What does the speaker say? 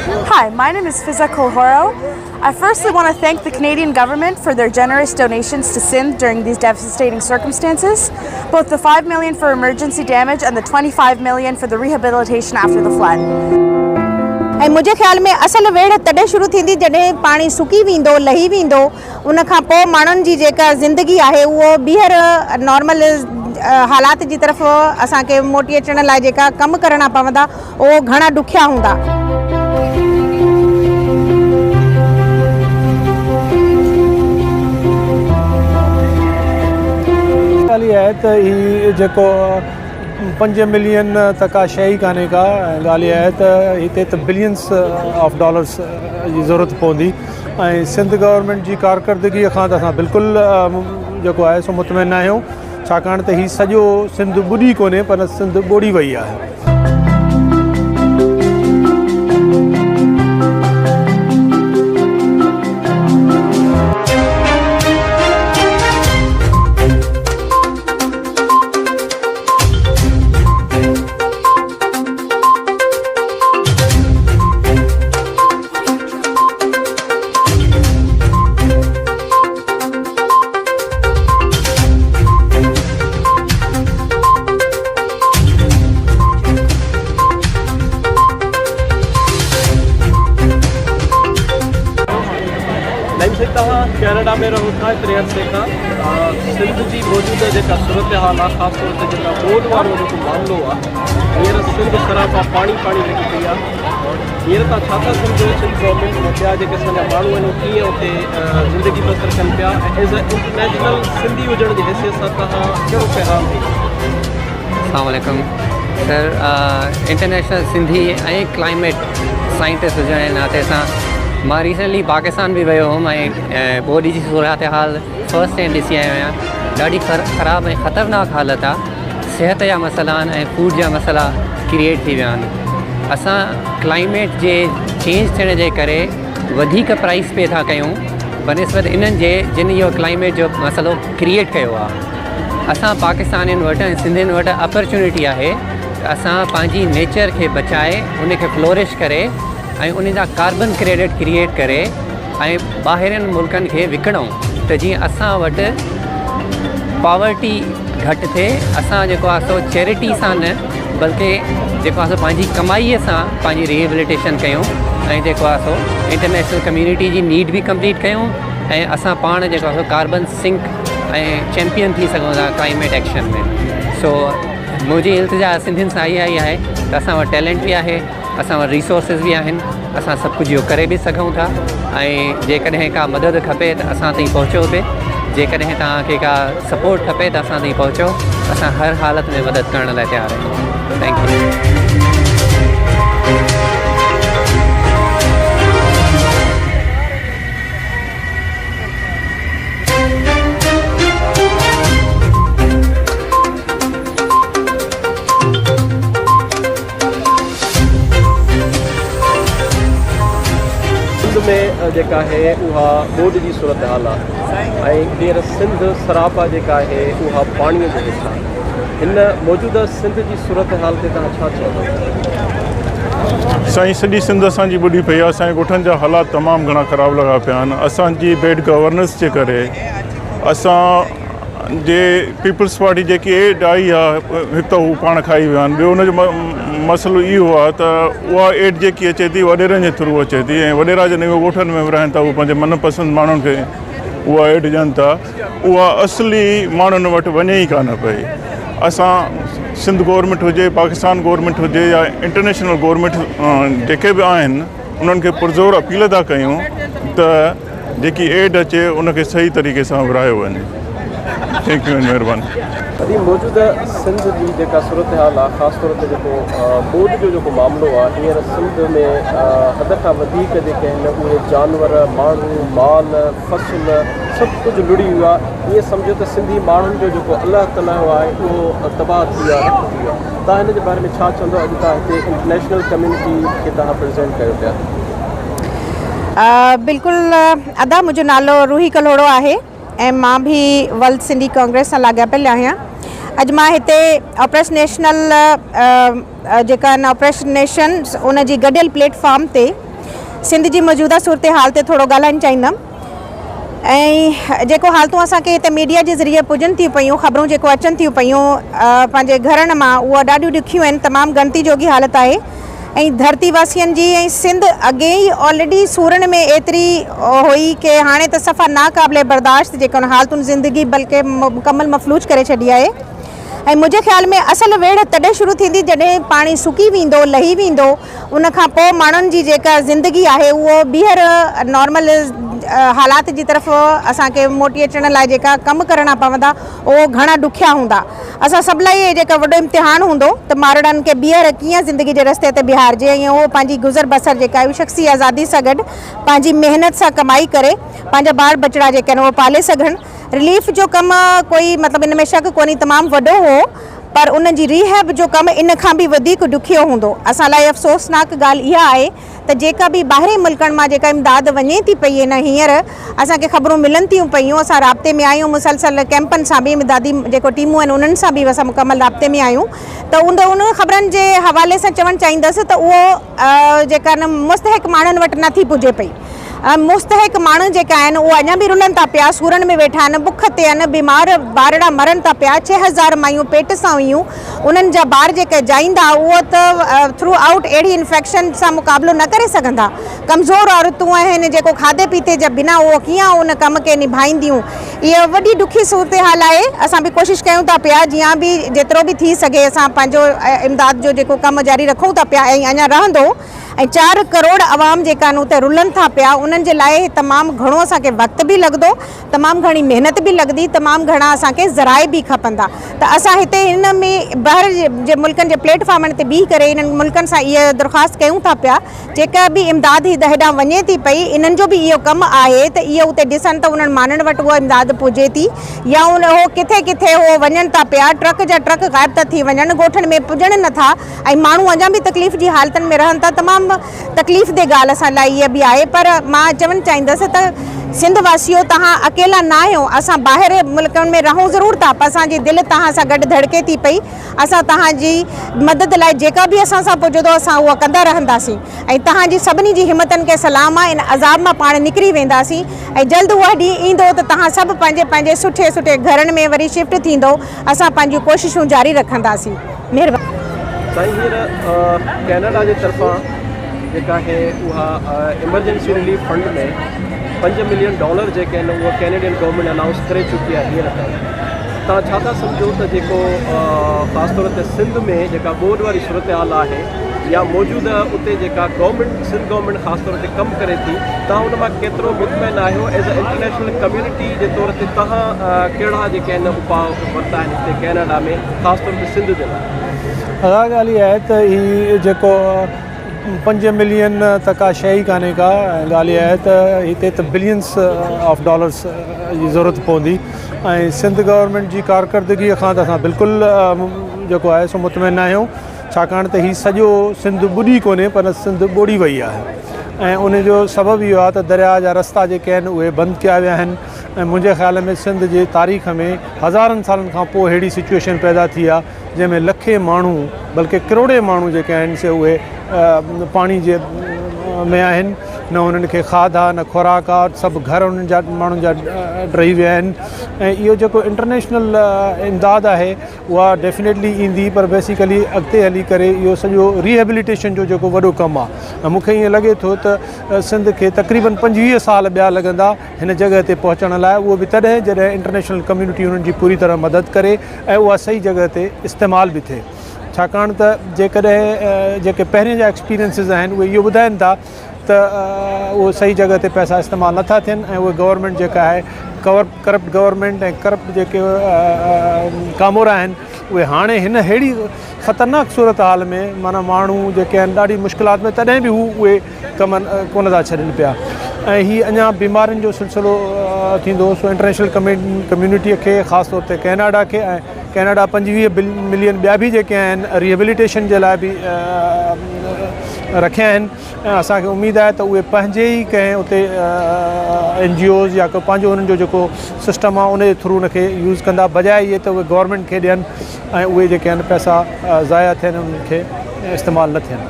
Hi, my name is Fiza Kolhoro. I firstly want to thank the Canadian government for their generous donations to Sindh during these devastating circumstances, both the $5 million for emergency damage and the $25 million for the rehabilitation after the flood. ऐं मुंहिंजे ख़्याल में असल वेड़ तॾहिं शुरू थींदी जॾहिं पाणी सुकी वेंदो लही वेंदो उन खां पोइ माण्हुनि जी जेका ज़िंदगी आहे उहो ॿीहर नॉर्मल हालात जी तरफ़ असांखे मोटी अचण लाइ जेका कमु करणा पवंदा उहो घणा ॾुखिया हूंदा। ॻाल्हि आहे त ही जेको 5 मिलियन त का शइ ई कान्हे का ॻाल्हि आहे त हिते त बिलियंस ऑफ डॉलर्स जी ज़रूरत पवंदी ऐं सिंध गवर्नमेंट जी कारकर्दगीअ खां त असां बिल्कुलु जेको आहे सो मुतमइन आहियूं छाकाणि त हीउ सॼो सिंध ॿुॾी कोन्हे पर सिंध ॿोड़ी वई आहे। कैनेडा में रहो था 63 का सिंध की मौजूदा जेका सूरत हाल आहे ख़ासि तौर ते जेका बोड वारो जेको मामिलो आहे हींअर सिंध सरापा पाणी लॻी पई आहे। हींअर तव्हां छा था सम्झो सिंध गवर्नमेंट में ॿिया जेके असांजा माण्हू आहिनि कीअं उते ज़िंदगी बसर कनि पिया एज़ अ इंटरनेशनल सिंधी हुजण जी हैसियत सां तव्हां कहिड़ो पैगाम ॾींदा? अस्सलाम वालेकुम सर। इंटरनेशनल सिंधी ऐं क्लाइमेट साइंटिस्ट हुजण जे नाते सां मां रिसेंटली पाकिस्तान बि वियो हुउमि ऐं ॿोॾी जी सूरत हाल फर्स्ट हैंड ॾिसी आयो आहियां। ॾाढी ख़राबु ऐं ख़तरनाक हालत आहे। सिहत जा मसइला आहिनि ऐं फूड जा मसइला क्रिएट थी विया आहिनि। असां क्लाइमेट जे चेंज थियण जे करे वधीक प्राइस पे था कयूं बनिस्बत इन्हनि जे जिन इहो क्लाइमेट जो मसइलो क्रिएट कयो आहे। असां पाकिस्तानियुनि वटि ऐं सिंधियुनि वटि अपॉर्चुनिटी आहे असां पंहिंजी नेचर खे बचाए उनखे फ्लोरिश करे ऐं उन जा कार्बन क्रेडिट क्रिएट करे ऐं ॿाहिरियुनि मुल्कनि खे विकिणूं त जीअं असां वटि पॉवर्टी घटि थिए। असां जेको आहे सो चैरिटी सां न बल्कि जेको आहे सो पंहिंजी कमाईअ सां पंहिंजी रिहेबिलिटेशन कयूं ऐं जेको आहे सो इंटरनेशनल कम्यूनिटी जी नीड बि कंप्लीट कयूं ऐं असां पाण जेको आहे सो कार्बन सिंक ऐं चैम्पियन थी सघूं था क्लाइमेट एक्शन में। सो मुंहिंजी इल्तिजा सिंधियुनि सां इहा ई आहे त असां वटि टैलेंट बि आहे, असां वटि रिसोर्सिस बि आहिनि, असां सभु कुझु इहो करे बि सघूं था ऐं जेकॾहिं का मदद खपे त असां ताईं पहुचो पिए। जेकॾहिं तव्हांखे का सपोर्ट खपे त असां ताईं पहुचो। असां हर हालत में मदद करण लाइ तयारु आहियूं। Thank U. में जेका है उहा बोड जी सूरत हाल आहे ऐं हींअर सिंध सरापा जेका आहे उहा पाणीअ जो हिस्सा। हिन मौजूदा सिंध जी सूरत हाल ते तव्हां छा चवंदा? साईं सॼी सिंध असांजी ॿुॾी पई आहे। असांजे ॻोठनि जा हालात तमामु घणा ख़राबु लॻा पिया आहिनि। असांजी बैड गवर्नेंस जे करे असां जे पीपल्स पार्टी जेकी एड आई आहे हिकु त हू पाण खाई विया आहिनि। ॿियो हुनजो मसइलो इहो आहे त उहा एड जेकी अचे थी वॾेरनि जे थ्रू अचे थी ऐं वॾेरा जॾहिं उहे ॻोठनि में रहनि था उहे पंहिंजे मनपसंदि माण्हुनि खे उहा एड ॾियनि था। उहा असली माण्हुनि वटि वञे ई कान पई। असां सिंध गवर्नमेंट हुजे, पाकिस्तान गवर्नमेंट हुजे या इंटरनेशनल गवर्नमेंट जेके बि आहिनि उन्हनि खे पुरज़ोर अपील था कयूं त जेकी एड अचे उनखे सही तरीक़े सां विरिहायो वञे। थैंक यू, महिरबानी। अभी मौजूदा सिंध की जेका सूरत हाल आहे ख़ासि तौर ते जेको बोड जो जेको मामिलो आहे हींअर सिंध में हद खां वधीक जेके आहिनि उहे जानवर, माण्हू, माल, फसल सभु कुझु लुड़ी वियो आहे। ईअं सम्झो त सिंधी माण्हुनि जो जेको अलाह तलाह आहे उहो तबाह थी वियो आहे, थी वियो आहे। तव्हां हिन जे बारे में छा चवंदो? अॼु तव्हां हिते इंटरनेशनल कम्यूनिटी खे तव्हां प्रेज़ेंट कयो पिया। बिल्कुलु अदा, मुंहिंजो नालो रूही कलोड़ो आहे ऐं मां बि वर्ल्ड सिंधी कांग्रेस सां लाॻापियल आहियां। अॼु मां हिते ऑपरेशन नेशनल जेका आहिनि ऑपरेशन नेशन उन जी गॾियल प्लेटफॉर्म ते सिंध जी मौजूदा सूरत हाल ते थोरो ॻाल्हाइणु चाहींदमि ऐं जेको हालतूं असांखे हिते मीडिया जे ज़रिए पुॼनि थियूं पियूं ख़बरूं जेको अचनि थियूं पियूं पंहिंजे घरनि मां उहा ॾाढियूं ॾुखियूं आहिनि तमामु ॻणती जोगी हालत आहे ऐं धरती वासियुनि जी ऐं सिंध अॻे ई ऑलरेडी सूरनि में एतिरी हुई की हाणे त सफ़ा नाक़ाबिले बर्दाश्त जेका हालतुनि ज़िंदगी बल्कि मुकमल मफ़लूज करे छॾी आहे ऐं मुंहिंजे ख़्याल में असल वेढ़ तॾहिं शुरू थींदी जॾहिं पाणी सुकी वेंदो लही वेंदो उन खां पोइ माण्हुनि जी जेका ज़िंदगी आहे उहो ॿीहर नॉर्मल हालात जी तरफ़ असांखे मोटी अचण लाइ जेका कमु करणा पवंदा उहो घणा ॾुखिया हूंदा असां सभु लाइ जेका वॾो इम्तिहान हूंदो त मारड़नि खे ॿीहर कीअं ज़िंदगी जे रस्ते ते बीहारिजे ऐं उहो पंहिंजी गुज़र बसर जेका आहे शख़्सी आज़ादी सां गॾु पंहिंजी महिनत सां कमाई करे पंहिंजा ॿार बचड़ा जेके आहिनि उहे पाले सघनि रिलीफ जो कमु कोई मतिलबु इन में शक कोन्हे तमामु वॾो हो पर उन जी रिहैब जो कमु इन खां बि वधीक ॾुखियो हूंदो असां लाइ अफ़सोसनाक ॻाल्हि इहा आहे त जेका बि ॿाहिरीं मुल्कनि मां जेका इमदाद वञे थी पई इन हींअर असांखे ख़बरूं मिलनि थियूं पियूं असां राब्ते में आहियूं मुसलसल कैंपनि सां बि इमदादी जेको टीमूं आहिनि उन्हनि सां बि असां मुकमल राब्ते में आहियूं त उन ख़बरनि जे हवाले सां चवणु चाहींदसि त उहो जेका न मुस्तहिक माण्हुनि वटि नथी पुॼे पई मुस्तहिक माण्हू जेका आहिनि उहे अञा बि रुलनि था पिया सूरनि में वेठा आहिनि बुख ते आहिनि बीमार ॿारड़ा मरनि था पिया 6000 मायूं पेट सां हुयूं उन्हनि जा ॿार जेके जाईंदा उहो त थ्रू आउट अहिड़ी इन्फेक्शन सां मुक़ाबिलो न करे सघंदा कमज़ोर औरतूं आहिनि जेको खाधे पीते जा बिना उहो कीअं उन कम खे निभाईंदियूं इहा वॾी ॾुखी सूरत हाल आहे असां बि कोशिशि कयूं था पिया जीअं बि जेतिरो बि थी सघे असां पंहिंजो इमदाद जो जेको कमु जारी रखूं था पिया ऐं अञा रहंदो ऐं 4 करोड़ आवाम जेका आहिनि उते रुलनि था पिया उन्हनि जे लाइ तमामु घणो असांखे वक़्तु बि लॻंदो तमामु घणी महिनत बि लॻंदी तमामु घणा असांखे ज़राए बि खपंदा त असां हिते हिन में ॿाहिरि जे मुल्कनि जे प्लेटफॉर्मनि ते बीह करे इन्हनि मुल्कनि सां इहा दरख़्वास्त कयूं था पिया जेका बि इमदाद हेॾां वञे थी पई इन्हनि जो बि इहो कमु आहे त इहो उते ॾिसनि त उन्हनि माण्हुनि वटि उहा इमदाद पुॼे थी या उहो किथे किथे उहो वञनि था पिया ट्रक जा ट्रक ग़ाइब था थी वञनि ॻोठनि में पुॼनि नथा ऐं माण्हू अञा बि तकलीफ़ जी हालतुनि में रहनि था तमामु तकलीफ़ दे ॻाल्हि असां लाइ इहा बि आहे पर मां चवणु चाहींदसि त सिंध वासियो तव्हां अकेला न आहियो असां ॿाहिरि मुल्कनि में रहूं ज़रूरु था पर असांजी दिलि तव्हां सां गॾु धड़के थी पई असां तव्हांजी मदद लाइ जेका बि असां सां पुॼंदो असां उहा कंदा रहंदासीं ऐं तव्हांजी सभिनी जी हिमतनि खे सलाम आहे इन अज़ाब मां पाण निकिरी वेंदासीं ऐं जल्द उहा ॾींहुं ईंदो त तव्हां सभु पंहिंजे सुठे सुठे घरनि में वरी शिफ्ट थींदो असां पंहिंजियूं कोशिशूं जारी रखंदासीं महिरबानी साईं हींअर कैनेडा जे तरफ़ां जेका आहे उहा इमरजेंसी रिलीफ फंड में $5 मिलियन जेके आहिनि उहा कैनेडियन गवर्नमेंट अनाउंस करे चुकी आहे हींअर ताईं तव्हां छा था सम्झो त जेको ख़ासि तौर ते सिंध में जेका ॿोॾि वारी सूरत हाल आहे या मौजूदा उते जेका गवर्नमेंट सिंध गवर्नमेंट ख़ासि तौर ते कमु करे थी तव्हां उन मां केतिरो मुतमइन आहियो एज़ अ इंटरनेशनल कम्यूनिटी जे तौर ते तव्हां कहिड़ा जेके आहिनि उपाउ वरिता आहिनि हिते कैनेडा में ख़ासि तौर ते सिंध जे लाइ ॻाल्हि इहा आहे त हीअ जेको 5 मिलियन त का शइ ई कान्हे का ॻाल्हि इहा आहे त हिते त बिलियंस ऑफ डॉलर्स जी ज़रूरत पवंदी ऐं सिंध गवर्नमेंट जी कारकर्दगीअ खां त असां बिल्कुलु जेको आहे सो मुतमइन आहियूं छाकाणि त हीउ सॼो सिंध ॿुॾी कोन्हे पर सिंध ॿोड़ी वई आहे ऐं उन जो सबबु इहो आहे त दरिया जा रस्ता जेके आहिनि उहे बंदि कया विया आहिनि ऐं मुंहिंजे ख़्याल में सिंध जे तारीख़ में हज़ारनि सालनि खां पोइ अहिड़ी सिचुएशन पैदा थी आहे जंहिंमें लखे माण्हू बल्कि करोड़े माण्हू जेके आहिनि से उहे पाणी जे में आहिनि न उन्हनि खे खाध आहे न खुराक आहे सभु घर उन्हनि जा माण्हुनि जा रही विया आहिनि ऐं इहो जेको इंटरनेशनल इमदाद आहे उहा डेफिनेटली ईंदी पर बेसिकली अॻिते हली करे इहो सॼो रिहेबिलिटेशन जो जेको वॾो कमु आहे ऐं मूंखे ईअं लॻे थो त सिंध खे तक़रीबन 25 साल ॿिया लॻंदा हिन जॻह ते पहुचण लाइ उहो बि तॾहिं जॾहिं इंटरनेशनल कम्यूनिटी उन्हनि जी पूरी तरह मदद करे ऐं उहा सही जॻह ते इस्तेमालु बि थिए छाकाणि त जेकॾहिं जेके पहिरें जा एक्सपीरियंसिस आहिनि उहे इहो ॿुधाइनि था त उहो सही जॻह ते पैसा इस्तेमालु नथा थियनि ऐं उहे गवर्नमेंट जेका आहे करप्ट गवर्नमेंट ऐं करप्ट जेके कामोरा आहिनि उहे हाणे हिन अहिड़ी ख़तरनाक सूरत हाल में माना माण्हू जेके आहिनि ॾाढी मुश्किलात में तॾहिं बि उहे कम कोन था छॾनि पिया ऐं हीअ अञा बीमारियुनि जो सिलसिलो थींदो सो इंटरनेशनल कम्यूनिटीअ खे ख़ासि तौर ते कैनेडा खे ऐं कैनेडा 25 मिलियन ॿिया बि जेके आहिनि रिहेबिलिटेशन जे लाइ बि रखिया आहिनि ऐं असांखे उमेदु आहे त उहे पंहिंजे ई कंहिं उते NGOs या को पंहिंजो उन्हनि जो जेको सिस्टम आहे उन जे थ्रू उनखे यूज़ कंदा बजाए इहे त उहे गवर्नमेंट खे ॾियनि ऐं उहे जेके आहिनि पैसा ज़ाया थियनि उन्हनि खे इस्तेमालु न थियनि